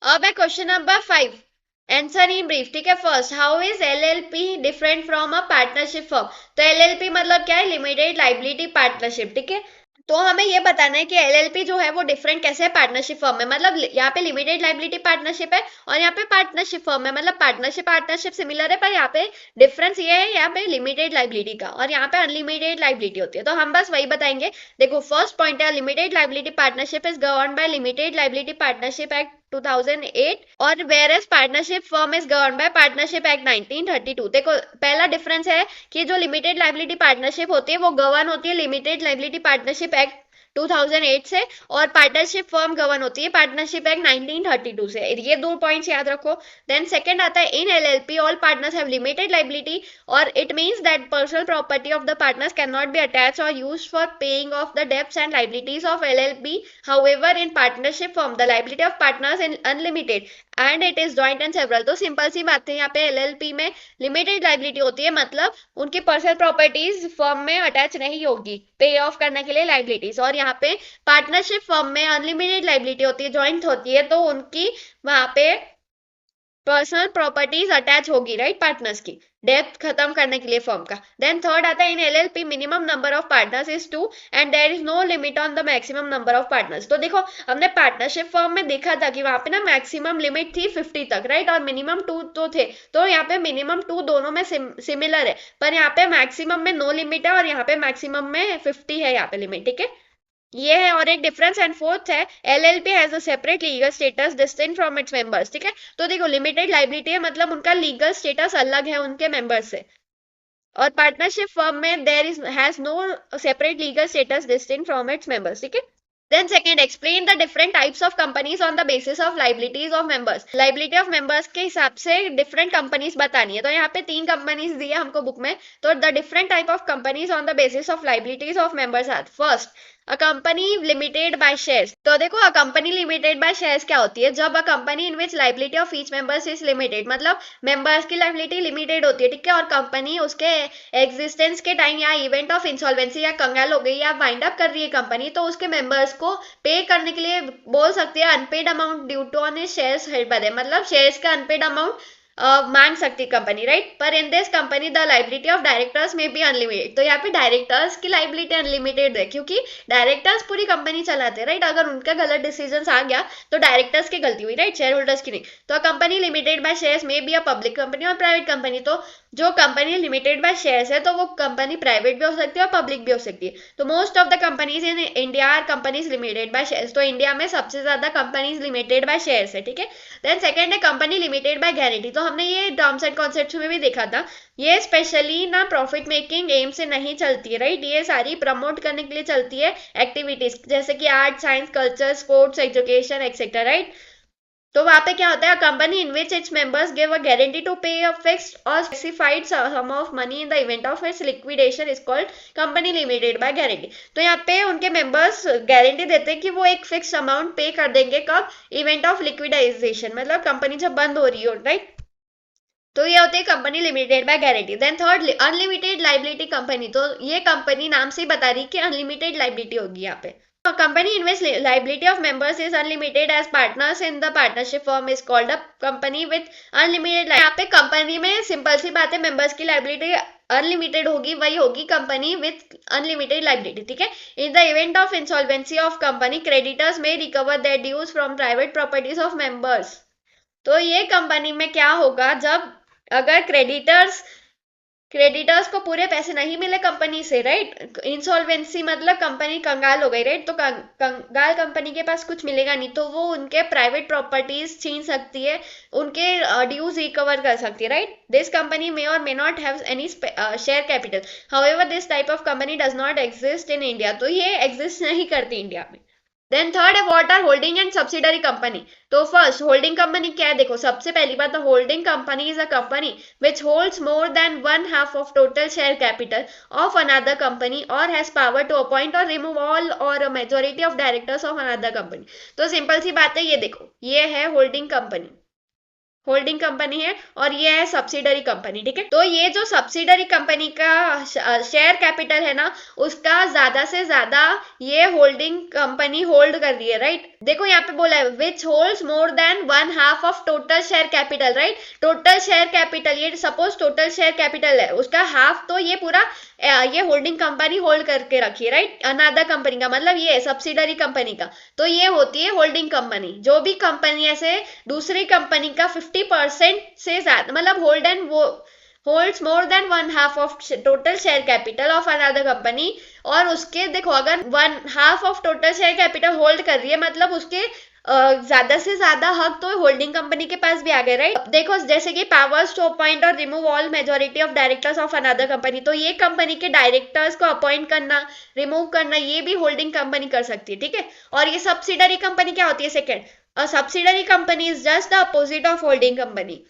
अब है question number 5। Answer in brief. ठीक है, first, how is LLP different from a partnership firm. तो एलएलपी मतलब क्या है? Limited liability partnership. ठीक है, तो हमें ये बताना है कि एलएलपी जो है वो डिफरेंट कैसे है पार्टनरशिप फर्म में। मतलब यहाँ पे लिमिटेड लाइबिलिटी पार्टनरशिप है और यहाँ पे पार्टनरशिप फर्म है। मतलब पार्टनरशिप पार्टनरशिप सिमिलर है, पर यहाँ पे डिफरेंस ये है, यहाँ पे लिमिटेड लाइबिलिटी का और यहाँ पे अनलिमिटेड लाइबिलिटी होती है। तो हम बस वही बताएंगे। देखो, फर्स्ट पॉइंट है, limited liability partnership is govern by limited liability partnership act 2008 और whereas partnership firm is govern by partnership act 1932। देखो, पहला डिफरेंस है कि जो लिमिटेड लाइबिलिटी पार्टनरशिप होती है वो गवर्न होती है लिमिटेड लाइबिलिटी पार्टनरशिप एक्ट 2008 से, और पार्टनरशिप फर्म गवर्न होती है पार्टनरशिप एक्ट 1932 से। ये दो पॉइंट्स याद रखो। देन सेकंड आता है, in LLP all partners have limited liability और it means that personal property of the partners can not be attached और used for paying of the debts and liabilities of LLP. However in partnership firm the liability of partners in unlimited and it is joint and several. तो simple सी बात है, यहाँ पे LLP में limited liability होती है, मतलब उनकी पर्सनल प्रॉपर्टीज फर्म में अटैच नहीं होगी पे ऑफ करने के लिए लाइबिलिटीज। और यहाँ पे पार्टनरशिप फर्म में अनलिमिटेड लाइबिलिटी होती है, ज्वाइंट होती है, तो उनकी वहां पे पर्सनल प्रॉपर्टीज अटैच होगी, राइट, पार्टनर्स की डेप्थ खत्म करने के लिए फर्म का। देन थर्ड आता है, in LLP minimum number of partners is 2 and there is no limit on the maximum number of partners. तो देखो, हमने पार्टनरशिप फर्म में देखा था कि वहां पे ना मैक्सिमम लिमिट थी 50 तक, राइट, और मिनिमम 2 तो थे। तो यहाँ पे मिनिमम 2 दोनों में सिमिलर है, पर यहाँ पे मैक्सिमम में नो लिमिट है और यहाँ पे मैक्सिमम में 50 है यहाँ पे लिमिट। ठीक है, ये है। और एक डिफरेंस एंड फोर्थ है, LLP has a separate legal status distinct from its members. ठीक है, तो देखो, लिमिटेड लाइबिलिटी है, मतलब उनका लीगल स्टेटस अलग है उनके मेंबर्स से, और पार्टनरशिप फर्म में there is has no separate legal status distinct from its members. ठीक है, then second, explain the different types of companies on the basis of liabilities of members. Liability of members के हिसाब से different companies बतानी है। तो यहाँ पे 3 कंपनीज दी है हमको बुक में। तो the different type of companies on the basis of liabilities of members are, first, a company limited by shares. तो देखो, a company limited by shares क्या होती है? जब a company in which liability of each members is limited, मतलब members की liability limited होती है, ठीक है, और कंपनी उसके एग्जिस्टेंस के टाइम या इवेंट ऑफ इंसॉल्वेंसी या कंगाल हो गई या वाइंड अप कर रही है कंपनी, तो उसके मेंबर्स को पे करने के लिए बोल सकती है unpaid amount due to on shares held by them, मतलब शेयर्स का अनपेड अमाउंट मांग सकती कंपनी, राइट। पर in this company the liability of directors में भी अनलिमिटेड। तो यहाँ पे डायरेक्टर्स की लाइबिलिटी अनलिमिटेड है, क्योंकि डायरेक्टर्स पूरी कंपनी चलाते हैं, राइट। अगर उनका गलत डिसीजन आ गया तो डायरेक्टर्स की गलती हुई, राइट, शेयर होल्डर्स की नहीं। तो कंपनी लिमिटेड बाय शेयर्स में भी अ पब्लिक कंपनी और प्राइवेट कंपनी। तो जो कंपनी लिमिटेड बाय शेयर्स है तो वो कंपनी प्राइवेट भी हो सकती है और पब्लिक भी हो सकती है। तो most of the companies in India are companies limited by shares. तो इंडिया में सबसे ज्यादा कंपनीज लिमिटेड बाय शेयर्स है, ठीक है। देन सेकंड है कंपनी लिमिटेड बाय गारंटी। तो हमने ये टर्म्स एंड कॉन्सेप्ट्स में भी देखा था, ये स्पेशली ना प्रॉफिट मेकिंग एम से नहीं चलती है, राइट। ये सारी प्रमोट करने के लिए चलती है एक्टिविटीज, जैसे कि art, science, culture, sports, education etcetera, right. तो वहां पे क्या होता है, company in which its members give a guarantee to pay a fixed और specified sum of money in the event of its liquidation is called company limited by guarantee. तो यहाँ पे उनके मेंबर्स गारंटी देते हैं कि वो एक फिक्स अमाउंट पे कर देंगे, कब? इवेंट ऑफ लिक्विडाइजेशन, मतलब कंपनी जब बंद हो रही हो, राइट। तो ये होती है company limited by guarantee. Then third, unlimited liability company. तो ये कंपनी नाम से ही बता रही है कि अनलिमिटेड लाइबिलिटी होगी यहाँ पे। Company in which liability of members is unlimited as partners in the partnership firm is called a company with unlimited यहाँ पे कंपनी में सिंपल सी बात है, मेंबर्स की लाइबिलिटी अनलिमिटेड होगी, वही होगी कंपनी विथ अनलिमिटेड लाइबिलिटी, ठीक है। In the event of insolvency of company, creditors may recover their dues from private properties of members. तो ये कंपनी में क्या होगा, जब अगर क्रेडिटर्स को पूरे पैसे नहीं मिले कंपनी से, राइट, इंसॉल्वेंसी मतलब कंपनी कंगाल हो गई, राइट, तो कंगाल कंपनी के पास कुछ मिलेगा नहीं, तो वो उनके प्राइवेट प्रॉपर्टीज छीन सकती है, उनके ड्यूज रिकवर कर सकती है, राइट। दिस कंपनी मे और may not have any share capital, however this type of company does not exist in India. तो ये एग्जिस्ट नहीं करती इंडिया में। देन थर्ड है what are holding and subsidiary company. तो फर्स्ट, होल्डिंग कंपनी क्या है? देखो, सबसे पहली बात, holding company is a company which holds more than 1/2 of total share capital of another company और हैज पावर टू अपॉइंट और रिमूव ऑल और majority of directors of another company. तो सिंपल सी बात है, ये देखो, ये है होल्डिंग कंपनी, होल्डिंग कंपनी है, और ये है सब्सिडरी कंपनी, ठीक है। तो ये जो सब्सिडरी कंपनी का शेयर कैपिटल है ना, उसका ज्यादा से ज्यादा ये होल्डिंग कंपनी होल्ड कर रही है, राइट। देखो यहाँ पे बोला है विच holds more than 1/2 of total share capital, right. Total share capital, ये सपोज टोटल शेयर कैपिटल है, उसका हाफ तो ये पूरा ये होल्डिंग कंपनी होल्ड करके रखी है, राइट। अनदर कंपनी का मतलब ये सब्सिडरी कंपनी का, तो ये होती है होल्डिंग कंपनी। जो भी कंपनी ऐसे दूसरी कंपनी का 50% से ज्यादा मतलब होल्ड एंड वो holds more than 1/2 of total share capital of another company, और उसके देखो अगर 1/2 of total share capital hold कर रही है मतलब उसके ज्यादा से ज्यादा हक तो होल्डिंग कंपनी के पास भी आ गए, राइट। देखो जैसे कि पावर्स टू अपॉइंट और remove all majority of directors of another company, तो ये कंपनी के डायरेक्टर्स को अपॉइंट करना, रिमूव करना, ये भी होल्डिंग कंपनी कर सकती है, ठीक है। और ये सब्सिडरी कंपनी क्या होती है? Second, subsidiary company is just the opposite of holding company.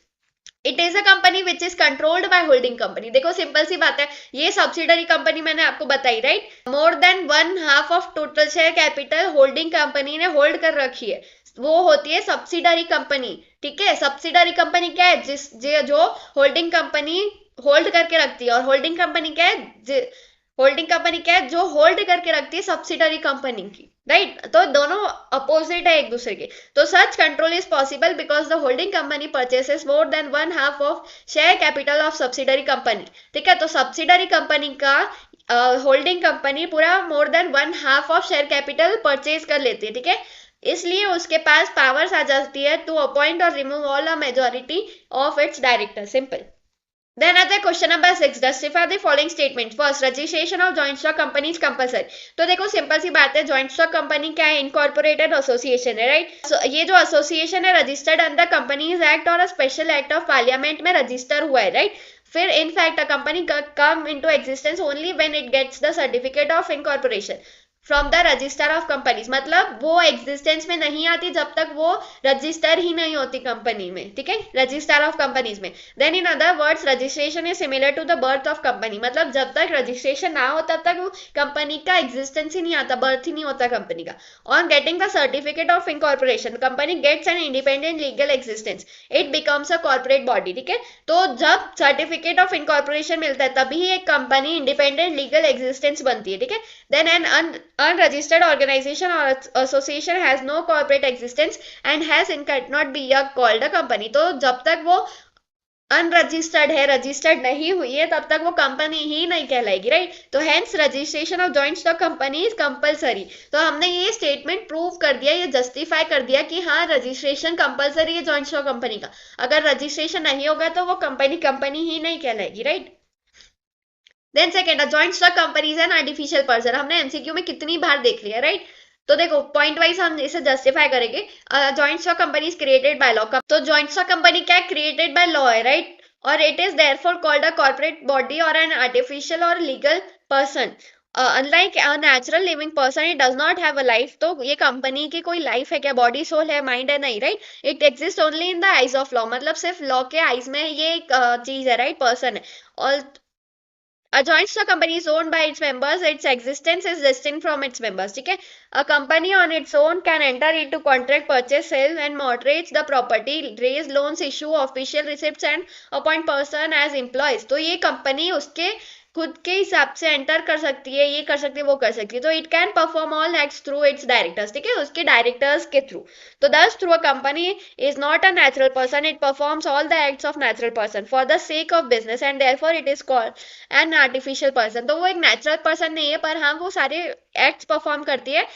It is a company which is controlled by holding company. देखो सिंपल सी बात है, ये सब्सिडरी कंपनी मैंने आपको बताई, right. More than 1/2 of total share capital holding company ने hold कर रखी है, वो होती है सब्सिडरी कंपनी, ठीक है। सब्सिडरी कंपनी क्या है? जो होल्डिंग कंपनी होल्ड करके रखती है, और होल्डिंग कंपनी क्या है? होल्डिंग कंपनी क्या है? जो होल्ड करके रखती है सब्सिडरी कंपनी की, राइट। तो दोनों अपोजिट है एक दूसरे के। तो such control is possible because the holding company purchases more than 1/2 of share capital of subsidiary company, ठीक है। तो सब्सिडरी कंपनी का होल्डिंग कंपनी पूरा more than 1/2 of share capital purchase कर लेती है, ठीक है। इसलिए उसके पास पावर्स आ जाती है टू अपॉइंट और remove all a majority of its director, simple. Then other question number 6, justify the following statement. First, registration of joint stock company is compulsory. तो देखो सिंपल सी बात है, जॉइंट स्टॉक कंपनी क्या है? इनकॉर्पोरेटेड एसोसिएशन है, right. ये जो एसोसिएशन है रजिस्टर्ड अंडर कंपनीज एक्ट और स्पेशल एक्ट ऑफ पार्लियामेंट में रजिस्टर हुआ है, राइट। फिर in fact a company come into existence only when it gets the certificate of incorporation from the register of companies, मतलब वो एग्जिस्टेंस में नहीं आती जब तक वो रजिस्टर ही नहीं होती कंपनी में, ठीक है, रजिस्टर ऑफ कंपनीज में। Then in other words registration is similar to the birth of company, मतलब जब तक रजिस्ट्रेशन ना हो तब तक वो कंपनी का एग्जिस्टेंस ही नहीं आता, बर्थ ही नहीं होता कंपनी का। On getting the certificate of incorporation company gets an independent legal existence, it becomes a corporate body, ठीक है। तो जब सर्टिफिकेट ऑफ इनकॉर्पोरेशन मिलता है तभी एक कंपनी इंडिपेंडेंट लीगल एग्जिस्टेंस बनती है, ठीक है। Then an unregistered organization or association has no corporate existence and has cannot be called a company। तो जब तक वो अनरजिस्टर्ड है, रजिस्टर्ड नहीं हुई है, तब तक वो कंपनी ही नहीं कहलाएगी, राइट। तो hence registration of joint stock company is compulsory. तो हमने ये स्टेटमेंट प्रूव कर दिया, ये जस्टिफाई कर दिया कि हाँ रजिस्ट्रेशन कंपलसरी है जॉइंट स्टॉक कंपनी का। अगर रजिस्ट्रेशन नहीं होगा तो वो कंपनी कंपनी ही नहीं कहलाएगी, right. Then second, joint stock company is an artificial person. हमने एमसीक्यू में कितनी बार देख लिया, राइट। तो देखो पॉइंट वाइज हम इसे जस्टिफाई करेंगे। Joint stock company is created by law, तो जॉइंट स्टॉक कंपनी क्या क्रिएटेड बाय लॉ है, राइट। और it is therefore called a corporate body और एन आर्टिफिशियल और legal person. Unlike a natural living person it does not have a life. तो ये company की कोई लाइफ है क्या? बॉडी, सोल है, माइंड है? नहीं, right. It exist only in the eyes of law, मतलब सिर्फ लॉ के आइज में ये एक चीज है, राइट, पर्सन है। और a joint stock company is owned by its members. Its existence is distinct from its members. ठीक है, a company on its own can enter into contract, purchase, sell and mortgage the property, raise loans, issue official receipts and appoint person as employees। तो ये company उसके खुद के हिसाब से enter कर सकती है, ये कर सकती है, वो कर सकती है। तो it can perform all acts through it's directors, ठीक है, उसके डायरेक्टर्स के थ्रू। तो दस through a company is not a natural person, it performs all the acts of natural person for the sake of business and therefore it is called an artificial person. तो वो एक natural person नहीं है, पर हाँ वो सारे acts perform करती है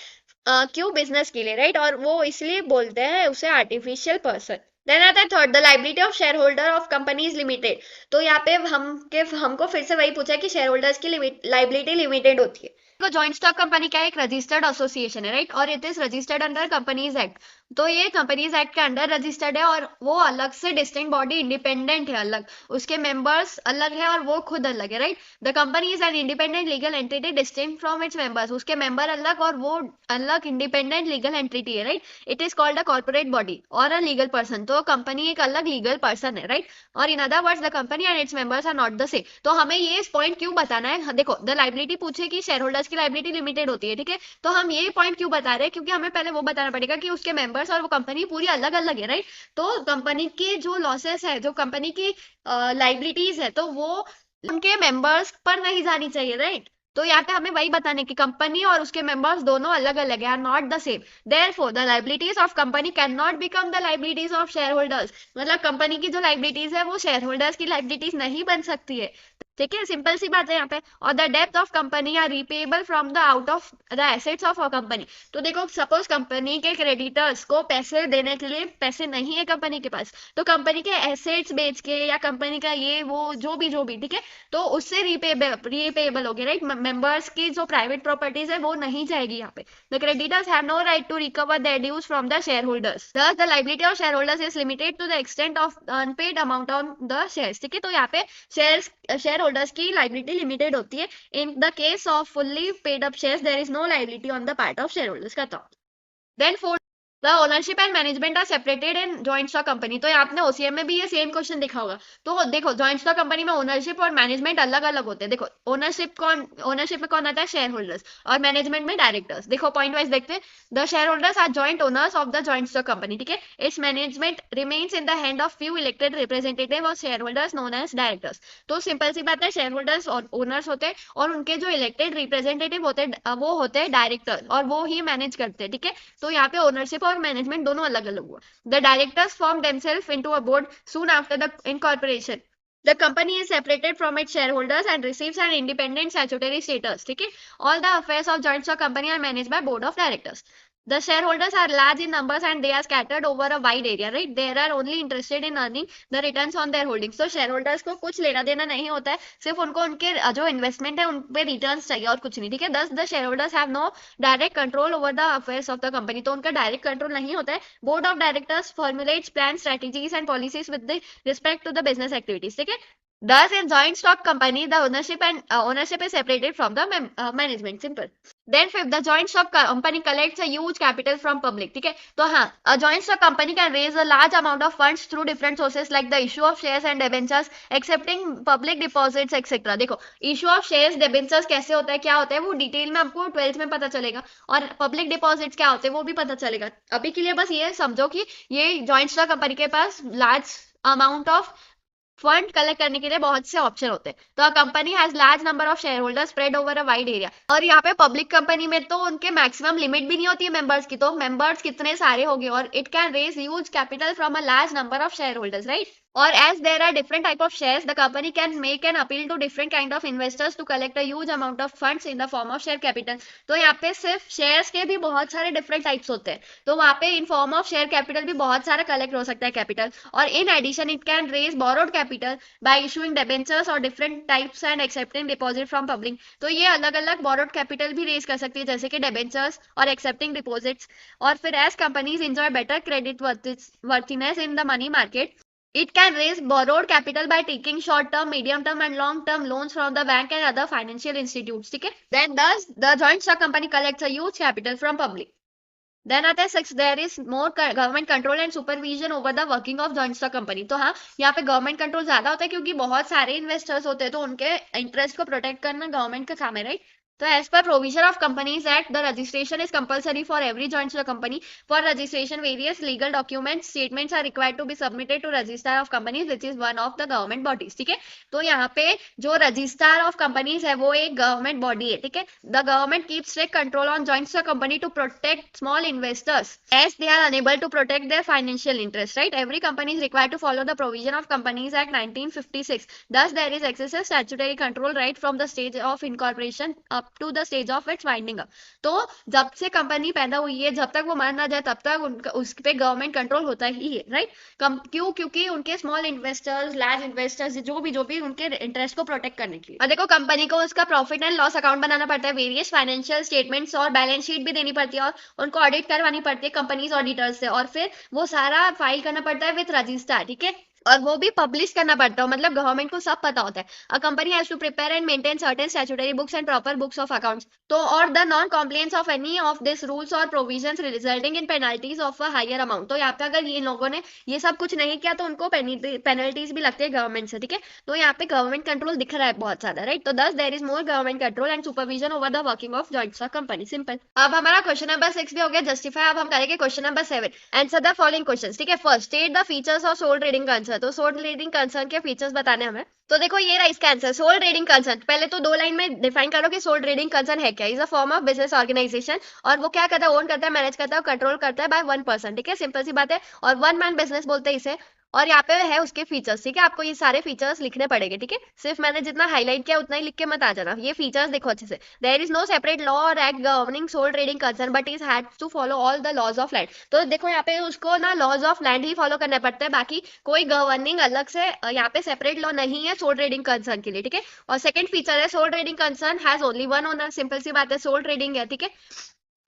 क्यों? बिजनेस के लिए, राइट। और वो इसलिए बोलते हैं उसे आर्टिफिशियल पर्सन। देन आता है third, the liability of share holder of company is limited. तो यहाँ पे हमको फिर से वही पूछा कि शेयर होल्डर्स की लाइबिलिटी लिमिटेड होती है। तो जॉइंट स्टॉक कंपनी क्या है? एक रजिस्टर्ड एसोसिएशन है, राइट, और it is registered under companies act. तो ये कंपनीज एक्ट के अंडर रजिस्टर्ड है और वो अलग से डिस्टिंक्ट बॉडी, इंडिपेंडेंट है, अलग, उसके मेंबर्स अलग है और वो खुद अलग है, right. The company is an independent legal entity distinct from its members, उसके मेंबर अलग और वो अलग इंडिपेंडेंट लीगल एंटिटी है, right. It is called a corporate body और अ लीगल पर्सन। तो कंपनी एक अलग लीगल पर्सन है, राइट। और in other words the company and its members are not the same. तो हमें ये पॉइंट क्यों बताना है? देखो द लाइबिलिटी पूछे कि शेयर होल्डर्स की लाइबिलिटी लिमिटेड होती है, ठीक है। तो हम ये पॉइंट क्यों बता रहे हैं? क्योंकि हमें पहले वो बताना पड़ेगा कि उसके मेंबर्स और वो कंपनी पूरी अलग अलग है, राइट। तो कंपनी की जो लॉसेस है, जो कंपनी की लाइबिलिटीज है, तो वो उनके मेंबर्स पर नहीं जानी चाहिए, राइट। तो यहाँ पे हमें वही बताने की कंपनी और उसके मेंबर्स दोनों अलग अलग है, are not the same, therefore the liabilities of company can not become the liabilities of share holders. मतलब कंपनी की जो लायबिलिटीज है वो शेयर होल्डर्स की लायबिलिटीज नहीं बन सकती है। ठीक है, सिंपल सी बात है यहाँ पे। और द डेब्ट of company are repayable from the out of the assets of a company. तो देखो सपोज कंपनी के क्रेडिटर्स को पैसे देने के लिए पैसे नहीं है कंपनी के पास, तो कंपनी के एसेट्स बेच के या कंपनी का ये वो जो भी ठीक है, तो उससे रीपेबल हो गया, राइट। मेंबर्स की जो प्राइवेट प्रॉपर्टीज है वो नहीं जाएगी यहाँ पे। The creditors have no right to recover their dues from the share holders, thus the liability of shareholders is limited to the extent of unpaid amount on the shares। ठीक है, तो यहाँ पे शेयर होल्डर्स की liability limited होती है। In the case of fully paid up shares there is no liability on the part of share holders. खत्म। Then the ownership and management are separated in joint stock company. तो आपने OCM में भी ये same question देखा होगा। तो देखो जॉइंट स्टॉक कंपनी में ओनरशिप और मैनेजमेंट अलग अलग होते हैं। देखो ओनरशिप में कौन आता है, शेयर होल्डर्स, और मैनेजमेंट में डायरेक्टर्स। देखो पॉइंट वाइज देखते हैं। The share holders are joint owners of the joint stock company. ठीक है, it's management remains in the hand of few elected representative और share holders known as directors. तो simple सी बात है, शेयर होल्डर्स और ओनर्स होते हैं और उनके जो इलेक्टेड रिप्रेजेंटेटिव होते हैं वो होते हैं डायरेक्टर, और वो ही मैनेज करते हैं। ठीक है, तो यहाँ पे ओनरशिप और मैनेजमेंट दोनों अलग अलग हुआ। The directors form themselves into a board soon after the incorporation. The company is separated from its shareholders and receives an independent statutory status. ठीक है, all the affairs of joint stock company are managed by board of directors. The shareholders are large in numbers and they are scattered over a wide area, right? They are only interested in earning the returns on their holdings. So shareholders को कुछ लेना देना नहीं होता है, सिर्फ उनको उनके जो इन्वेस्टमेंट है उन पे रिटर्न्स चाहिए और कुछ नहीं। ठीक है, thus the shareholders have no direct control over the affairs of the company. तो उनका डायरेक्ट कंट्रोल नहीं होता है। Board of directors formulates plans, strategies and policies with the respect to the business activities। ठीक है, thus in joint stock company the ownership is separated from the management। Simple। Then fifth, the joint stock company collects a huge capital from public। ठीक है, तो हाँ, a joint stock company can raise a large amount of funds through different sources like the issue of shares and debentures, accepting public deposits etc। देखो issue of shares debentures कैसे होता है, क्या होता है, वो डिटेल में आपको 12th में पता चलेगा, और पब्लिक डिपॉजिट्स क्या होते हैं वो भी पता चलेगा। अभी के लिए बस ये समझो कि ये जॉइंट स्टॉक कंपनी के पास large amount of fund collect करने के लिए बहुत से ऑप्शन होते हैं। तो company has large number of share holders spread over a wide area. और यहाँ पे पब्लिक कंपनी में तो उनके मैक्सिमम लिमिट भी नहीं होती है मेंबर्स की, तो मेंबर्स कितने सारे हो गए, और it can raise huge capital from a large number of share holders, right. और as there are different type of shares, the company can make an appeal to different kind of investors to collect a huge amount of funds in the form of share capital। तो यहाँ पे सिर्फ shares के भी बहुत सारे different types होते हैं, तो वहाँ पे in form of share capital भी बहुत सारा कलेक्ट हो सकता है कैपिटल। और in addition it can raise borrowed capital by issuing debentures और different types and accepting deposit from public. तो ये अलग अलग बोरोड कैपिटल भी रेज कर सकती है, जैसे कि डिबेंचर्स और एक्सेप्टिंग डिपॉजिट्स। और फिर as companies enjoy better creditworthiness in the money market, it can raise borrowed capital by taking short term, medium term and long term loans from the bank and other financial institutes। ठीक है, then thus the joint stock company collects a huge capital from public। Then आता है 6, there is more government control and supervision over the working of joint stock company. तो हाँ, यहाँ पे government control ज्यादा होता है क्योंकि बहुत सारे इन्वेस्टर्स होते हैं, तो उनके इंटरेस्ट को प्रोटेक्ट करना गवर्नमेंट का काम है, राइट। तो as per provision of companies act the registration is compulsory for every joint stock company. For registration various legal documents statements are required to be submitted to registrar of companies which is one of the government bodies. ठीक है, तो यहाँ पे जो registrar of companies है वो एक government body है। ठीक है, the government keeps strict control on joint stock company to protect small investors as they are unable to protect their financial interest, right? Every company is required to follow the provision of Companies Act 1956। Thus there is excessive statutory control right from the stage of incorporation up to the stage of its winding up। तो जब से company पैदा हुई है जब तक वो मर ना जाए तब तक उस पे गवर्नमेंट कंट्रोल होता ही है, राइट। क्यों, क्योंकि उनके स्मॉल इन्वेस्टर्स, लार्ज इन्वेस्टर्स, जो भी उनके इंटरेस्ट को प्रोटेक्ट करने के लिए। और देखो कंपनी को उसका प्रॉफिट एंड लॉस अकाउंट बनाना पड़ता है, वेरियस फाइनेंशियल स्टेटमेंट्स और बैलेंस शीट भी देनी पड़ती है, और उनको ऑडिट करवानी पड़ती है कंपनीज ऑडिटर्स से, और फिर वो सारा फाइल करना पड़ता है विद रजिस्टर। ठीक है, और वो भी पब्लिश करना पड़ता है, मतलब गवर्नमेंट को सब पता होता है। A company has to prepare and maintain certain statutory books and proper books of accounts. तो और the non compliance of any of this rules और provisions resulting in penalties of a higher amount. तो यहाँ पे अगर ये लोगों ने ये सब कुछ नहीं किया तो उनको पेनल्टीज भी लगती है गवर्नमेंट से। ठीक है, तो यहाँ पे गवर्नमेंट कंट्रोल दिख रहा है बहुत ज्यादा, राइट। तो thus there is more government control and supervision over the working of joint stock company. Simple. अब हमारा क्वेश्चन नंबर 6 भी हो गया जस्टिफाई। अब हम करेंगे question number 7। Answer the following questions. ठीक है, first state the features of sole trading concern, तो सोल ट्रेडिंग कंसर्न के फीचर्स बताने हमें। तो देखो ये रहा इसका आंसर, सोल ट्रेडिंग कंसर्न। पहले तो 2 लाइन में डिफाइन करो कि सोल ट्रेडिंग कंसर्न है क्या। Is a form of business organization, और वो क्या करता है, ओन करता है, मैनेज करता है, कंट्रोल करता है बाय 1 पर्सन, ठीक है, सिंपल सी बात है। और 1 मैन बिजनेस बोलते हैं इसे। और यहाँ पे है उसके फीचर्स, ठीक है, आपको ये सारे फीचर्स लिखने पड़ेंगे, ठीक है, सिर्फ मैंने जितना हाईलाइट किया उतना ही लिख के मत आ जाना। ये फीचर्स देखो अच्छे से। There is no separate law और act governing sole trading concern but is had to follow all the laws of land. तो देखो यहाँ पे उसको ना लॉज ऑफ लैंड ही फॉलो करना पड़ता है, बाकी कोई गवर्निंग अलग से यहाँ पे सेपरेट लॉ नहीं है सोल ट्रेडिंग कंसर्न के लिए, ठीक है। और सेकंड फीचर है sole trading concern has only one owner, simple सी बात है, सोल ट्रेडिंग है, ठीक है,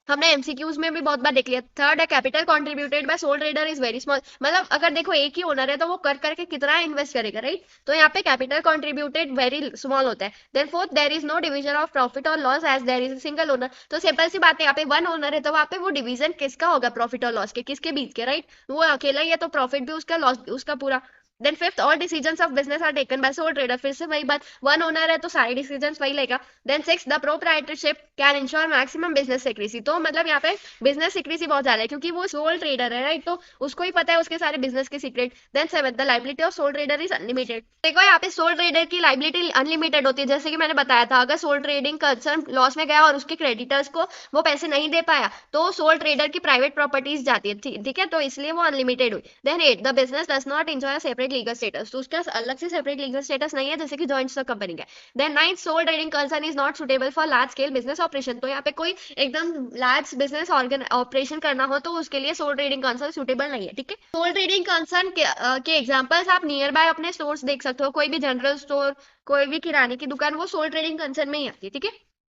हमने एमसीक्यूज में भी बहुत बार देख लिया। थर्ड है capital contributed bye sole trader is very small, मतलब अगर देखो एक ही ओनर है तो वो कर करके कितना इन्वेस्ट करेगा, राइट, तो यहाँ पे कैपिटल कंट्रीब्यूटेड वेरी स्मॉल होता है। Then fourth, there is no division of profit और loss as there is single owner, तो सिंपल सी बात है, यहाँ पे वन ओनर है तो वहाँ पे वो डिवीजन किसका होगा, प्रॉफिट और लॉस के, किसके बीच के, राइट, वो अकेला ही है तो प्रॉफिट भी उसका, लॉस भी उसका पूरा। Then fifth, all decisions of business are taken by sole trader, फिर से वही बात, वन ओनर है तो सारे डिसीजंस वही लेगा। Then six, the proprietorship can ensure maximum business secrecy, तो मतलब यहाँ पे बिजनेस सीक्रेसी बहुत ज्यादा है क्योंकि वो सोल ट्रेडर है, राइट, तो उसको ही पता है उसके सारे बिजनेस के secret. Then seven, the liability of sole trader is unlimited, देखो यहाँ पे सोल ट्रेडर की लाइबिलिटी अनलिमिटेड होती है, जैसे कि मैंने बताया था, अगर सोल ट्रेडिंग कंसर्न लॉस में गया और उसके क्रेडिटर्स को वो पैसे नहीं दे पाया तो सोल ट्रेडर की प्राइवेट प्रॉपर्टीज जाती है, ठीक है, तो इसलिए वो अनलिमिटेड हुई। Then eight, the business does not enjoy separate legal status, तो उसका अलग से सेपरेट लीगल स्टेटस नहीं है जैसे कि जॉइंट स्टॉक कंपनी का। Then ninth, sole trading concern is not suitable for large scale business operation, तो यहाँ पे कोई एकदम लार्ज बिजनेस ऑपरेशन करना हो तो उसके लिए सोल ट्रेडिंग कंसर्न सुटेबल नहीं है, ठीक है। सोल ट्रेडिंग कंसर्न के एग्जांपल्स आप नियर बाय अपने स्टोर्स देख सकते हो, कोई भी जनरल स्टोर, कोई भी किराने की दुकान, वो सोल ट्रेडिंग कंसर्न में ही आती है, ठीक है।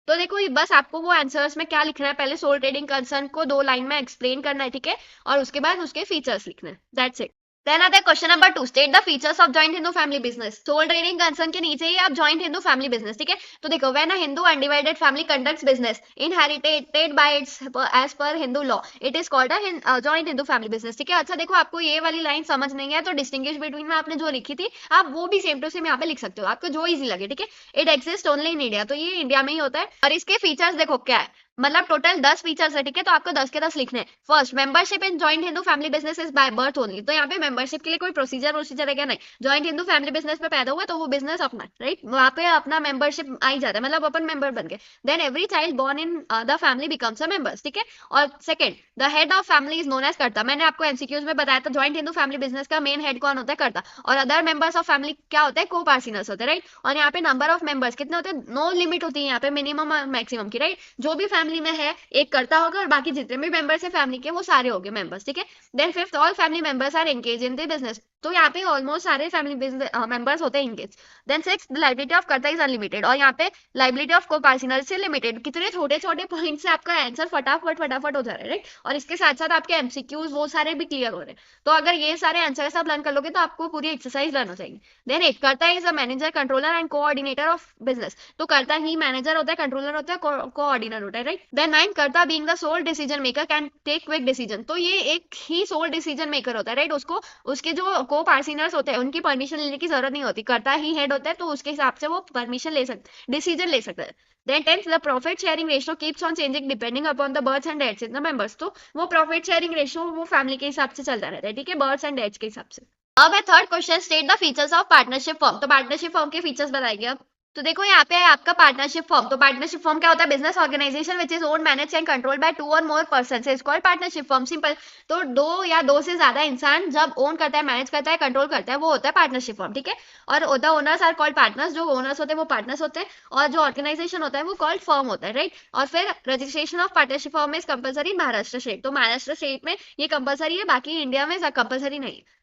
तो देखो ये बस आपको वो आंसर्स में क्या लिखना है, पहले सोल ट्रेडिंग कंसर्न को 2 लाइन में एक्सप्लेन करना है, ठीक है, और उसके बाद उसके फीचर्स लिखना है, दैट्स इट। देन आता है question number 2, state the features of joint Hindu family business. Sole trading concern के नीचे ही आप जॉइंट हिंदू फैमिली बिजनेस, ठीक है, तो देखो, when a Hindu undivided family conducts business inherited by its as per Hindu law, it is called a joint Hindu family business, ठीक है। अच्छा देखो, आपको ये वाली लाइन समझ नहीं है तो डिस्टिंग्विश बिटवीन में आपने जो लिखी थी आप वो भी सेम टू सेम यहाँ पे लिख सकते हो, आपको जो इजी लगे, ठीक है। It exist only in India, तो ये इंडिया में ही होता है। और इसके फीचर्स देखो क्या है, मतलब टोटल 10 फीचर्स है, ठीक है, तो आपको 10 के 10 लिखने हैं। First, membership in joint Hindu family business is by birth only, तो यहाँ पे मेंबरशिप के लिए कोई प्रोसीजर है क्या, नहीं, जॉइंट हिंदू फैमिली बिजनेस में पैदा हुआ तो वो बिजनेस अपना, राइट, वहाँ पे अपना मेंबरशिप आ ही जाता है, मतलब अपन मेंबर बन गए। Then every child born in the family becomes a members, ठीक है। और second, the head of family is known as karta, मैंने आपको एमसीक्यूज में बताया था जॉइंट हिंदू फैमिली बिजनेस का मेन हेड कौन होता है, कर्ता, और अदर मेंबर्स ऑफ फैमिली क्या होता है, को पार्सिनर्स होते हैं, राइट। और यहाँ पे नंबर ऑफ मेंबर्स कितने होते हैं, नो लिमिट होती है यहाँ पे, मिनिमम और मैक्सिमम की, राइट, जो भी फैमिली में है एक करता होगा और बाकी जितने भी मेंबर्स है फैमिली के वो सारे हो गए मेंबर्स, ठीक है। Then fifth, all family members are engage in the business, तो यहाँ पे ऑलमोस्ट सारे फैमिली बिजनेस मेंबर्स होते हैं engage. Then six, the liability of karta is unlimited, और यहाँ पे लाइबिलिटी ऑफ को पार्सिनर से लिमिटेड, कितने छोटे छोटे पॉइंट से आपका आंसर फटाफट हो जा रहा है, राइट, और इसके साथ साथ आपके एमसीक्यूज वो सारे भी क्लियर हो रहे हैं, तो अगर ये सारे आंसर आप लर्न कर लोगे तो आपको पूरी एक्सरसाइज लर्न हो जाएगी। देन एट, कर्ता is a manager, controller and coordinator of business, तो कर्ता ही मैनेजर होता है, कंट्रोलर होता है, कोऑर्डिनेटर होता है, right. Then nine, karta being the sole decision maker can take quick decision, तो ये एक ही सोल डिसीजन मेकर होता है, राइट, उसको उसके जो को पार्सिनर्स होते हैं उनकी परमिशन लेने की जरूरत नहीं होती, कर्ता ही हेड होता है तो उसके हिसाब से वो परमिशन ले सकते, डिसीजन ले सकता है। Then tenth, the profit sharing ratio keeps on changing depending upon the births and deaths in the members, तो वो प्रॉफिट शेयरिंग रेशियो वो फैमिली के हिसाब से चलता रहता है, ठीक है, बर्थ्स एंड डेथ्स के हिसाब से। अब है third question, state the features of partnership form, तो पार्टनरशिप फॉर्म के फीचर्स बताएंगे अब। तो देखो यहाँ पे है आपका पार्टनरशिप फॉर्म, तो पार्टनरशिप फॉर्म क्या होता है, business organization which is own manage and control by 2 और more person is called partnership form, simple, तो 2 या 2 से ज्यादा इंसान जब ओन करता है, मैनेज करता है, कंट्रोल करता है, वो होता है पार्टनरशिप फॉर्म, ठीक है। और the owners are called partners, जो ओनर्स होते हैं वो पार्टनर्स होते हैं, और जो ऑर्गेनाइजेशन होता है वो कॉल्ड फॉर्म होता है, राइट। और फिर registration of partnership form is compulsory in Maharashtra state, तो महाराष्ट्र स्टेट में ये कंपलसरी है, बाकी इंडिया में कंपलसरी नहीं है।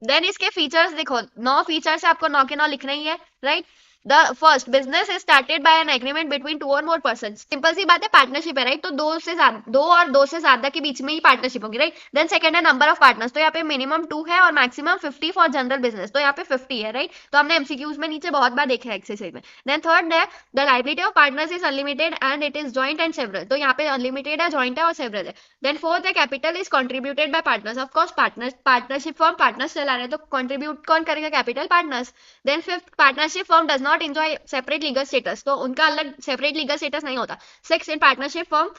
देन इसके फीचर्स देखो, 9 फीचर्स है, आपको 9 के 9 लिखना ही है, right. The first, business is started by an agreement between 2 और मोर पर्सन, सिंपल सी बात है, पार्टनरशिप है, राइट, तो 2 और 2 से ज्यादा के बीच में ही पार्टनरशिप होगी, राइट। देन सेकंड है नंबर ऑफ पार्टनर्स, तो यहाँ पे मिनिमम 2 है और मैक्सिमम 50 फॉर जनरल बिजनेस, तो यहाँ पे 50 है, राइट, तो हमने एमसीक्यूज में नीचे बहुत बार देखा है एक्सरसाइज में। देन थर्ड है the liability of partners is unlimited and it is joint and several, तो यहाँ पे अनलिमिटेड है, जॉइंट है और सेवरल है। देन फोर्थ है capital is contributed by partners, of course partnership form partners चला रहे हैं तो कंट्रीब्यूट कौन करेगा, capital, partners. Then fifth, partnership form does not enjoy separate legal status, तो उनका अलग सेपरेट लीगल स्टेटस नहीं होता। Six, in partnership form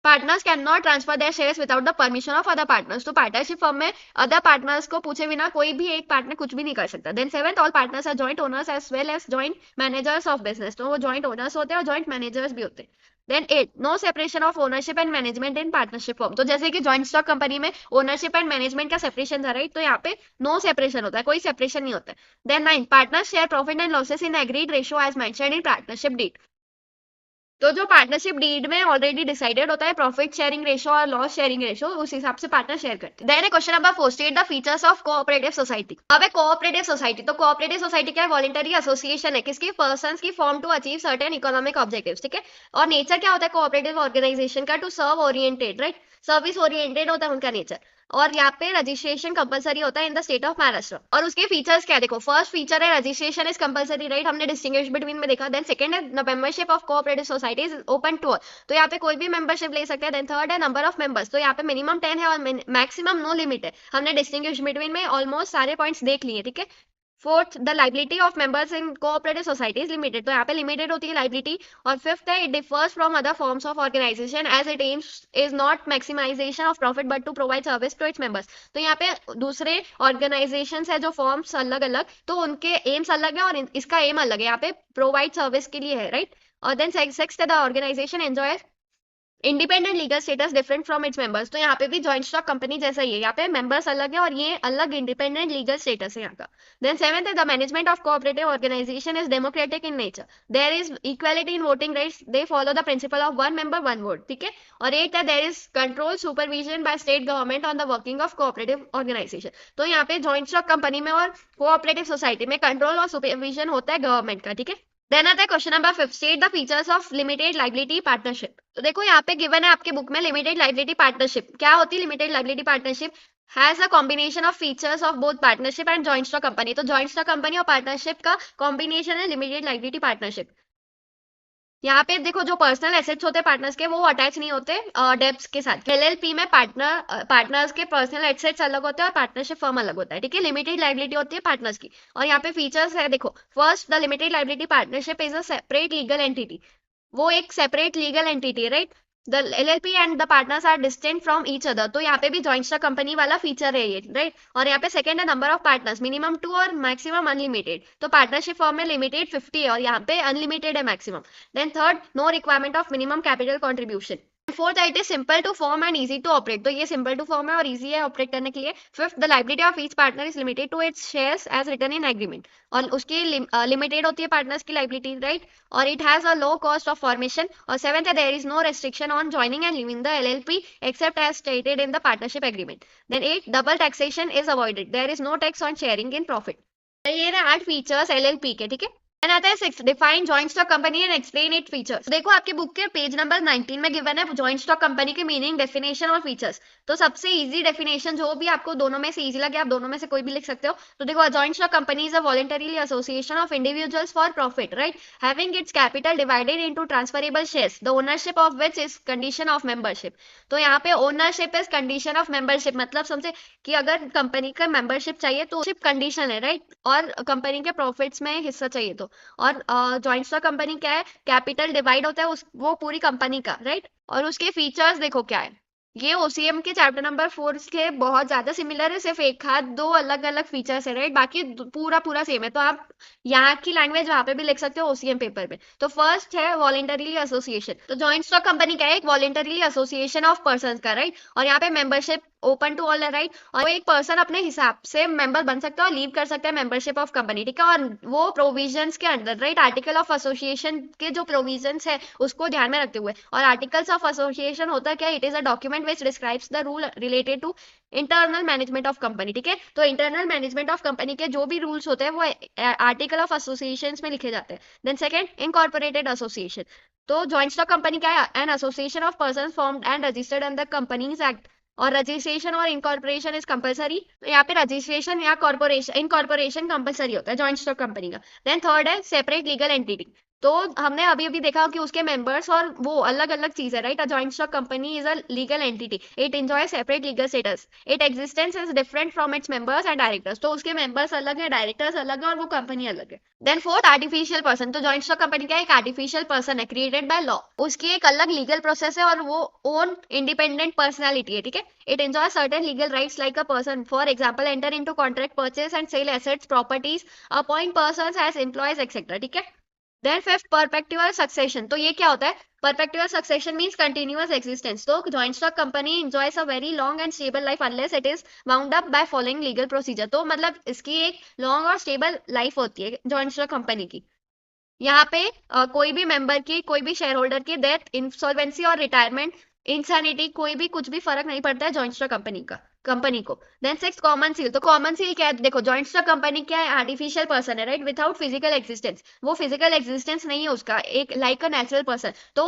partners can not transfer their shares without the permission of other partners. तो partnership firm में other partners को पूछे बिना कोई भी एक पार्टनर कुछ भी नहीं कर सकता। Then seventh, all partners are joint owners as well as joint managers of business. तो वो जॉइंट ओनर्स होते हैं और जॉइंट मैनेजर्स भी होते हैं। Then 8, no separation of ownership and management in partnership firm. तो जैसे कि जॉइंट स्टॉक कंपनी में ओनरशिप एंड मैनेजमेंट का सेपरेशन था, राइट, तो यहाँ पे नो सेपरेशन होता है, कोई सेपरेशन नहीं होता है। Then 9, partners share profit and losses in agreed ratio as mentioned in partnership deed. तो जो पार्टनरशिप डीड में ऑलरेडी डिसाइडेड होता है प्रॉफिट शेयरिंग रेशो और लॉस शेयरिंग रेशो, उस हिसाब से पार्टनर शेयर करते हैं। Then question number 4, state the features of cooperative society. अब है कोऑपरेटिव सोसाइटी। तो कोऑपरेटिव सोसाइटी क्या है? वॉलंटरी एसोसिएशन है, किसकी? पर्संस की, form to achieve certain economic objectives, ठीक है। और नेचर क्या होता है कोऑपरेटिव ऑर्गेनाइजेशन का? To serve oriented, right, service oriented होता है उनका नेचर। और यहाँ पे रजिस्ट्रेशन कंपलसरी होता है in the state of Maharashtra. और उसके फीचर्स क्या? देखो, फर्स्ट फीचर है रजिस्ट्रेशन इज कंपलसरी, राइट, हमने डिस्टिंग्विश बिटवीन में देखा। देन सेकंड है the membership of cooperative society is open to all. तो यहाँ पे कोई भी मेंबरशिप ले सकते हैं। देन थर्ड है नंबर ऑफ मेंबर्स। तो यहाँ पे मिनिमम 10 है और मैक्सिमम नो लिमिट है। हमने डिस्टिंग्विश बिटवीन में ऑलमोस्ट सारे पॉइंट्स देख लिए, ठीक है। Fourth, the liability of members in cooperative society is limited. तो यहाँ पे लिमिटेड होती है लाइबिलिटी। और फिफ्थ है it differs from other forms of organisation as it aims is not maximisation of profit but to provide service to its members. तो यहाँ पे दूसरे ऑर्गेनाइजेशन है जो फॉर्म्स अलग अलग, तो उनके एम्स अलग है और इसका एम अलग है, यहाँ पे प्रोवाइड सर्विस के लिए है, राइट। और then sixth, the organisation enjoy independent legal status different from its members. तो यहाँ पे भी जॉइंट स्टॉक कंपनी जैसा ही है, यहाँ पे मेंबर्स अलग है और ये अलग इंडिपेंडेंट लीगल स्टेटस है यहाँ का। देन सेवेंथ है the management of cooperative organisation is democratic in nature, there is equality in voting rights, they follow the principle of one member one vote, ठीक है। और एट है there is control supervision by state government on the working of cooperative organisation. तो यहाँ पे joint stock company में और cooperative society में कंट्रोल और सुपरविजन होता है गवर्नमेंट का, ठीक है। देन आता है question number 5, state the features of limited liability partnership. तो देखो यहाँ पे गिवन है आपके बुक में लिमिटेड लाइबिलिटी पार्टनरशिप क्या होती है। Limited liability partnership has a combination of features of both partnership and joint stock company. तो जॉइंट स्टॉक कंपनी और पार्टनरशिप का कॉम्बिनेशन है लिमिटेड लाइबिलिटी पार्टनरशिप। यहाँ पे देखो जो पर्सनल एसेट्स होते हैं पार्टनर्स के वो अटैच नहीं होते डेब्ट्स के साथ। एलएलपी में पार्टनर्स के पर्सनल एसेट्स अलग होते हैं और पार्टनरशिप फर्म अलग होता है, ठीक है। लिमिटेड लाइबिलिटी होती है पार्टनर्स की। और यहाँ पे फीचर्स है, देखो, first, the limited liability partnership is a separate legal entity. वो एक सेपरेट लीगल एंटिटी है, right. The LLP and the partners are distinct from each other. तो यहाँ पे भी जॉइंट स्टॉक कंपनी वाला फीचर है ये, राइट। और यहाँ पे सेकंड है नंबर ऑफ पार्टनर्स, मिनिमम 2 और मैक्सिमम अनलिमिटेड। तो पार्टनरशिप फॉर्म में लिमिटेड 50 है और यहाँ पे अनलिमिटेड है maximum. Then third, no requirement of minimum capital contribution. Fourth, it is simple to form and easy to operate. तो ये सिंपल टू फॉर्म है और इजी है ऑपरेट करने के लिए। Fifth, the liability of each partner is limited to its shares as written in agreement. और उसकी लिमिटेड होती है पार्टनर्स की लाइबिलिटी, राइट। और it has a low cost of formation. और सेवेंथ है there is no restriction on joining and leaving the LLP except as stated in the partnership agreement. Then 8, double taxation is avoided, there is no tax on sharing in profit. ये ना 8 features LLP के, ठीक है। Then आता है 6, define joint stock company and explain it features. देखो आपके book के पेज नंबर 19 में गिवन है जॉइंट स्टॉक कंपनी के मीनिंग, डेफिनेशन और फीचर्स। तो सबसे इजी डेफिनेशन जो भी आपको दोनों में से इजी लगे आप दोनों में से कोई भी लिख सकते हो। तो देखो, joint stock company is a voluntarily association of individuals for profit, right, having its capital divided into transferable shares, the ownership of which is condition of membership. तो यहाँ पे ownership is condition of membership, मतलब समझे कि अगर company का membership चाहिए तो शिप कंडीशन है, राइट, और कंपनी के प्रॉफिट्स में हिस्सा चाहिए तो। और जॉइंट स्टॉक कंपनी क्या है? कैपिटल डिवाइड होता है वो पूरी कंपनी का, राइट। और उसके फीचर्स देखो क्या है। ये ओसीएम के चैप्टर नंबर 4 के बहुत ज्यादा सिमिलर है, सिर्फ एक हाथ दो अलग अलग फीचर्स है, राइट, बाकी पूरा पूरा सेम है। तो आप यहाँ की लैंग्वेज वहां पे भी लिख सकते हो ओसीएम पेपर पे। तो फर्स्ट है वॉलंटरीली एसोसिएशन। तो जॉइंट स्टॉक कंपनी क्या है? एक वॉलंटरीली एसोसिएशन ऑफ पर्सन का, राइट। और यहाँ पे मेंबरशिप ओपन टू ऑल है, राइट। और एक पर्सन अपने हिसाब से मेंबर बन सकता है और लीव कर सकता है मेंबरशिप ऑफ कंपनी, ठीक है। और वो प्रोविजंस के under, right, article of association के जो प्रोविजंस है उसको ध्यान में रखते हुए। और आर्टिकल्स ऑफ एसोसिएशन होता है क्या? It is a document which describes the rule related to internal management of company, ठीक है। तो इंटरनल मैनेजमेंट ऑफ कंपनी के जो भी रूल्स होते हैं वो आर्टिकल ऑफ एसोसिएशन में लिखे जाते हैं। Then second, incorporated association. तो जॉइंट स्टॉक कंपनी क्या है? An association of person formed and registered under companies act. और रजिस्ट्रेशन और इनकॉर्पोरेशन इज कंपलसरी। तो यहाँ पे रजिस्ट्रेशन या कॉर्पोरेशन इनकॉर्पोरेशन कंपलसरी होता है जॉइंट स्टॉक कंपनी का। देन थर्ड है सेपरेट लीगल एंटिटी। तो हमने अभी अभी देखा कि उसके मेंबर्स और वो अलग अलग चीज है, right? A joint stock company is a legal entity, it enjoy separate legal status, it existence is different from its members and directors. तो उसके मेंबर्स अलग है, डायरेक्टर्स अलग है और वो कंपनी अलग है। Then fourth, artificial person. तो जॉइंट स्टॉक कंपनी क्या है? एक आर्टिफिशियल पर्सन है, क्रिएटेड बाय लॉ। उसकी एक अलग लीगल प्रोसेस है और वो ओन इंडिपेंडेंट पर्सनैलिटी है, ठीक है? It enjoy certain legal rights like a person, for example enter into contract, purchase and sale assets, properties, appoint persons as employees etcetera, ठीक है? Then fifth, perpetual succession. तो ये क्या होता है? Perpetual succession means continuous existence. तो joint stock company enjoys a very long and stable life unless it is wound up by following legal procedure. तो मतलब इसकी एक लॉन्ग और स्टेबल लाइफ होती है जॉइंट स्टॉक कंपनी की। यहाँ पे कोई भी मेंबर की, कोई भी शेयर होल्डर की डेथ, इंसॉल्वेंसी और रिटायरमेंट, इंसैनिटी, कोई भी कुछ भी फर्क नहीं पड़ता है जॉइंट स्टॉक कंपनी को। Then six, common seal. तो कॉमन सील क्या है? देखो, जॉइंट स्टॉक कंपनी क्या है? आर्टिफिशियल पर्सन है, राइट? Without physical existence. वो फिजिकल एग्जिस्टेंस नहीं है उसका, एक लाइक अ नेचुरल पर्सन। तो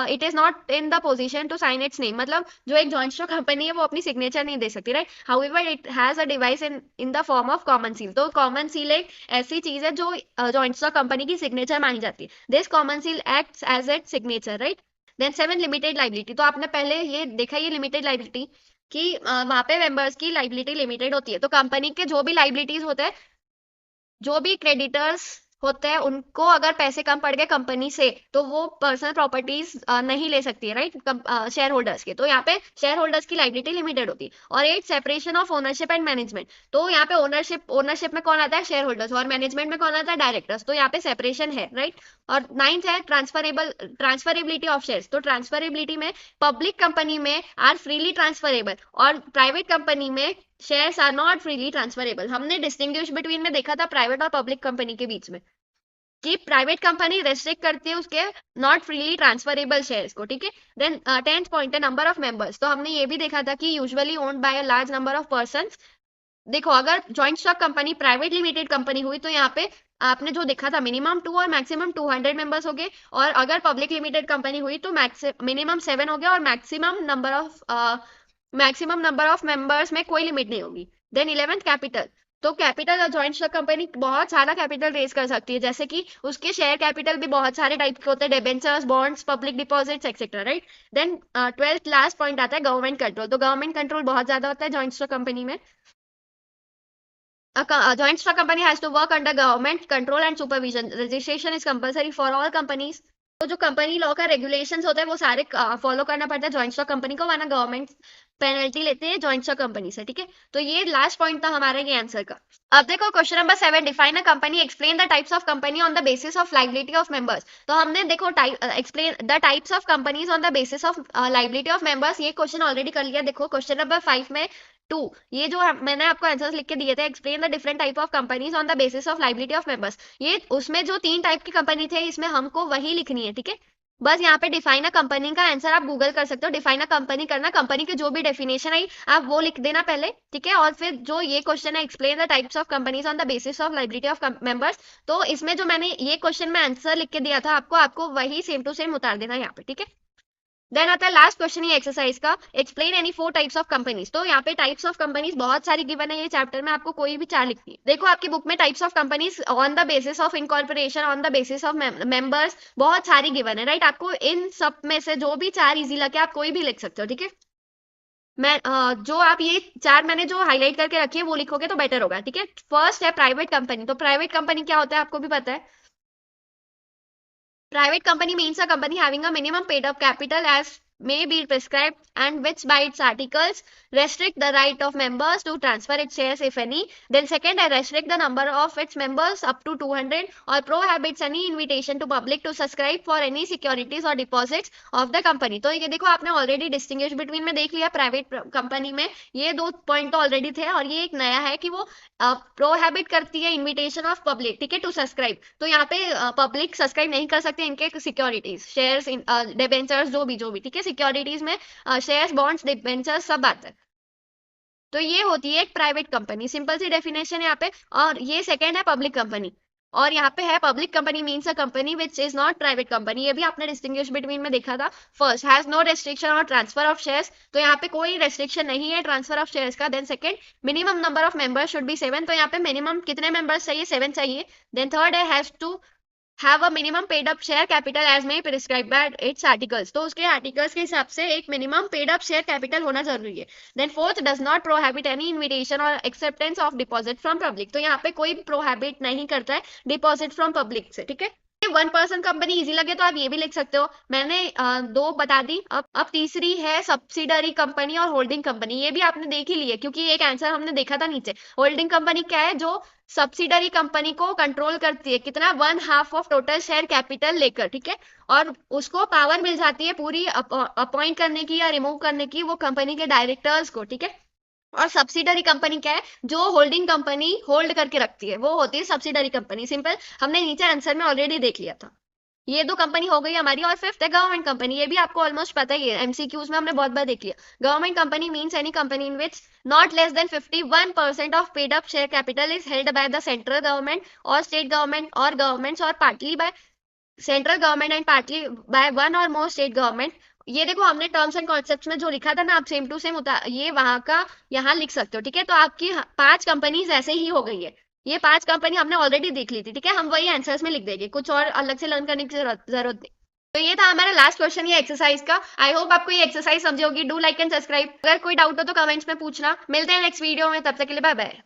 it is not in the position to sign its name. मतलब जो एक जॉइंट स्टॉक कंपनी है वो अपनी सिग्नेचर नहीं दे सकती, right? However it has a device in the form of common seal. तो कॉमन सील एक ऐसी चीज है जो जॉइंट स्टॉक कंपनी की सिग्नेचर मानी जाती है। This common seal acts as it signature, right? Then seven, limited liability. तो आपने पहले ये देखा, ये लिमिटेड लाइबिलिटी कि वहां पे मेंबर्स की लाइबिलिटी लिमिटेड होती है। तो कंपनी के जो भी लाइबिलिटीज होते हैं, जो भी क्रेडिटर्स होते हैं, उनको अगर पैसे कम पड़ गए कंपनी से तो वो पर्सनल प्रॉपर्टीज नहीं ले सकती है, राइट? शेयर होल्डर्स के। तो यहाँ पे शेयर होल्डर्स की लाइबिलिटी लिमिटेड होती है। और eight, separation of ownership and management. तो यहाँ पे ओनरशिप में कौन आता है? Share holders. और मैनेजमेंट में कौन आता है? डायरेक्टर्स। तो यहाँ पे सेपरेशन है, राइट? और नाइन्थ है ट्रांसफरेबिलिटी ऑफ शेयर्स। तो ट्रांसफरेबिलिटी में पब्लिक कंपनी में आर फ्रीली ट्रांसफरेबल और प्राइवेट कंपनी में shares are not freely transferable. हमने डिस्टिंग्विश बिटवीन में देखा था प्राइवेट और पब्लिक कंपनी के बीच में, कि प्राइवेट कंपनी रेस्ट्रिक्ट करती है उसके नॉट फ्रीली ट्रांसफरेबल शेयर्स को, ठीक है? देन टेंथ पॉइंट है नंबर ऑफ मेंबर्स। तो हमने ये भी देखा था कि usually owned by a large number of persons. देखो, अगर joint stock company private limited company हुई तो यहाँ पे आपने जो देखा था मिनिमम 2 और मैक्सिमम 200 मेंबर्स हो गए। और अगर पब्लिक लिमिटेड कंपनी हुई तो मिनिमम 7 हो गया और मैक्सिमम नंबर ऑफ मेंबर्स में कोई लिमिट नहीं होगी। Then 11th, capital. तो कैपिटल जॉइंट स्टॉक कंपनी बहुत सारा कैपिटल रेज कर सकती है, जैसे कि उसके शेयर कैपिटल भी बहुत सारे टाइप के होते हैं, debentures, bonds, public deposits etcetera, right? Then 12th last point आता है गवर्नमेंट कंट्रोल। तो गवर्नमेंट कंट्रोल बहुत ज्यादा होता है जॉइंट स्टॉक कंपनी में। A joint stock company has to work under government control and supervision. Registration is compulsory for all companies. तो जो कंपनी लॉ का रेगुलेशंस होता है वो सारे फॉलो करना पड़ता है जॉइंट स्टॉक कंपनी को, वरना गवर्नमेंट पेनल्टी लेते हैं जॉइंट स्टॉक कंपनी से, ठीक है? तो ये लास्ट पॉइंट था हमारे ये आंसर का। अब देखो question number 7, define a company, explain the types of company on the basis of liability of members. तो हमने देखो explain the types of companies on the basis of liability of members, ये क्वेश्चन ऑलरेडी कर लिया। देखो question number 5 में 2, ये जो मैंने आपको आंसर्स लिख के दिए थे, explain the different type of companies on the basis of liability of members, ये उसमें जो 3 टाइप की कंपनी थे इसमें हमको वही लिखनी है, ठीक है? बस यहाँ पे डिफाइन अ कंपनी का आंसर आप गूगल कर सकते हो। डिफाइन अ कंपनी करना, कंपनी की जो भी डेफिनेशन आई आप वो लिख देना पहले, ठीक है? और फिर जो ये क्वेश्चन है, explain the types of companies on the basis of liability of members, तो इसमें जो मैंने ये क्वेश्चन में आंसर लिख के दिया था आपको, आपको वही सेम टू सेम उतार देना यहाँ पे, ठीक है? देन आता है लास्ट क्वेश्चन ये एक्सरसाइज का, explain any 4 types of companies. तो यहाँ पे टाइप्स ऑफ कंपनीज बहुत सारी गिवन है ये चैप्टर में, आपको कोई भी 4 लिखनी है। देखो आपकी बुक में types of companies on the basis of incorporation, on the basis of members, बहुत सारी गिवन है, राइट? आपको इन सब में से जो भी 4 इजी लगे आप कोई भी लिख सकते हो, ठीक है? मैं जो आप ये 4 मैंने जो हाईलाइट करके रखी है वो लिखोगे तो बेटर होगा, ठीक है? फर्स्ट है प्राइवेट कंपनी। तो प्राइवेट कंपनी क्या होता है आपको भी पता है। Private company means a company having a minimum paid up capital as may be prescribed and which by its articles restrict the right of members to transfer its shares if any. Then second, restrict the number of its members up to 200 or prohibits any invitation to public to subscribe for any securities or deposits of the company. तो ये देखो आपने already distinguish between में देख लिया, private company में ये 2 point तो ऑलरेडी थे और ये एक नया है कि वो प्रोहैबिट करती है इन्विटेशन ऑफ पब्लिक, ठीक है, टू सब्सक्राइब। तो यहाँ पे पब्लिक सब्सक्राइब नहीं कर सकते इनके सिक्योरिटीज, शेयर्स, डिबेंचर्स, जो भी, ठीक है? सिक्योरिटीज में शेयर्स, बॉन्ड्स, डिबेंचर्स सब आता है। तो ये होती है एक प्राइवेट कंपनी, सिंपल सी डेफिनेशन यहाँ पे। और ये सेकेंड है पब्लिक कंपनी। और यहाँ पे है public company means a company which is not private company, ये भी आपने डिस्टिंग्विश बिटवीन में देखा था। फर्स्ट, हैज नो रेस्ट्रिक्शन और ट्रांसफर ऑफ शेयर्स। तो यहाँ पे कोई रेस्ट्रिक्शन नहीं है ट्रांसफर ऑफ शेयर्स का। Then second, minimum number of members should be 7। तो यहाँ पे मिनिमम कितने मेंबर्स चाहिए? 7 चाहिए। देन थर्ड है has to have a minimum paid up share capital as may prescribe by its articles, तो उसके आर्टिकल्स के हिसाब से एक minimum paid up share capital होना जरूरी है। Then fourth, does not prohibit any invitation और acceptance of deposit from public, तो यहाँ पे कोई प्रोहिबिट नहीं करता है डिपॉजिट फ्रॉम पब्लिक से, ठीक है। वन पर्सन कंपनी इजी लगे तो आप ये भी लिख सकते हो, मैंने दो बता दी। अब तीसरी है सब्सिडरी कंपनी और होल्डिंग कंपनी, ये भी आपने देख ही ली है क्योंकि एक आंसर हमने देखा था नीचे। होल्डिंग कंपनी क्या है, जो सब्सिडरी कंपनी को कंट्रोल करती है, कितना, 1/2 ऑफ टोटल शेयर कैपिटल लेकर, ठीक है। और उसको पावर मिल जाती है पूरी अपॉइंट करने की या रिमूव करने की वो कंपनी के डायरेक्टर्स को, ठीक है। और सब्सिडरी कंपनी क्या है, जो होल्डिंग कंपनी होल्ड करके रखती है, वो होती है सब्सिडरी कंपनी। सिंपल, हमने नीचे आंसर में ऑलरेडी देख लिया था। ये दो कंपनी हो गई हमारी। और फिफ्थ है गवर्नमेंट कंपनी, ये भी आपको ऑलमोस्ट पता ही है, एमसीक्यूज में हमने बहुत बार देख लिया। Government company means any company in which not less than 51% of paid up share capital is held by the central government और स्टेट गवर्नमेंट और गवर्नमेंट्स और partly by central government and partly by one और more state government. ये देखो हमने terms and concepts में जो लिखा था ना, आप सेम टू सेम ये वहां का यहाँ लिख सकते हो, ठीक है। तो आपकी 5 कंपनीज ऐसे ही हो गई है। ये 5 कंपनी हमने ऑलरेडी देख ली थी, ठीक है। हम वही आंसर्स में लिख देंगे, कुछ और अलग से लर्न करने की जरूरत नहीं। तो ये था हमारा लास्ट क्वेश्चन ये एक्सरसाइज का। आई होप आपको ये एक्सरसाइज समझी होगी। Do like and subscribe. अगर कोई डाउट हो तो कमेंट्स में पूछना। मिलते हैं नेक्स्ट वीडियो में, तब तक के लिए बाय बाय।